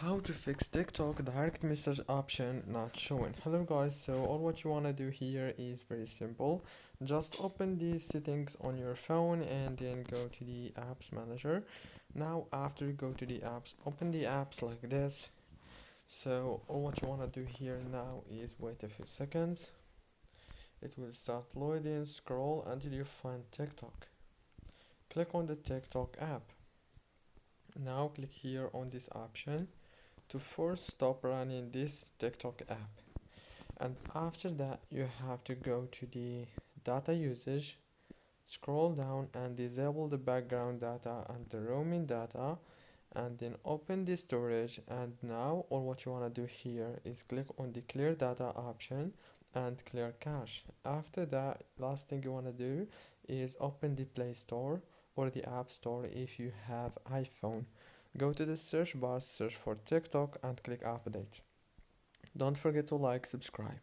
How to fix TikTok direct message option not showing. Hello guys, so all what you want to do here is very simple. Just open the settings on your phone and then go to the apps manager. Now after you go to the apps, open the apps like this. So all what you want to do here now is wait a few seconds. It will start loading, scroll until you find TikTok. Click on the TikTok app. Now click here on this option to force stop running this TikTok app, and after that you have to go to the data usage, scroll down and disable the background data and the roaming data, and then open the storage. And now all what you want to do here is click on the clear data option and clear cache. After that, last thing you want to do is open the Play Store or the App Store if you have iPhone. Go to the search bar, search for TikTok and click update. Don't forget to like, subscribe.